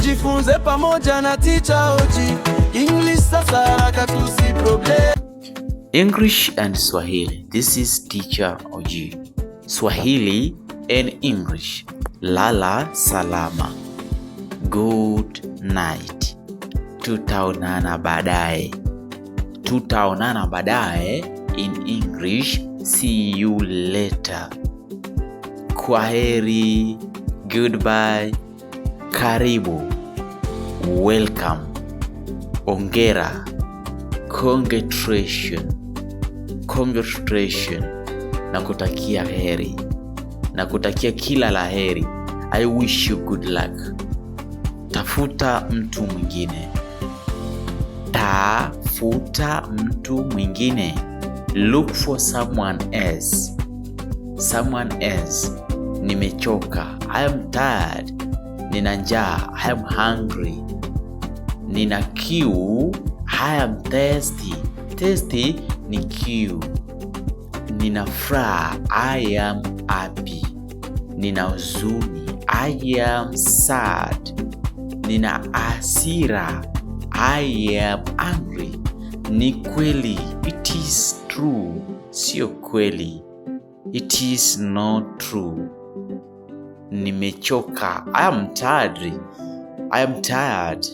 tujifunze pamoja na Teacher Oji. English sasa haraka tusi problem. English and Swahili. This is Teacher Oji. Swahili and English. Lala salama. Good night. Tutaonana baadaye. Tutaonana baadaye in English. See you later. Kwaheri. Goodbye. Karibu. Welcome. Ongera. Congratulation. Nakutakia heri. Nakutakia kila la heri. I wish you good luck. Tafuta mtu mwingine. Tafuta mtu mwingine. Look for someone else. Someone else. Nimechoka. I am tired. Nina njaa. I am hungry. Nina kiu. I am thirsty. Thirsty ni kiu. Nina furaha. I am happy. Nina huzuni. I am sad. Nina hasira. I am angry. Ni kweli. It is true. Sio kweli. It is not true. Nimechoka. I am tired.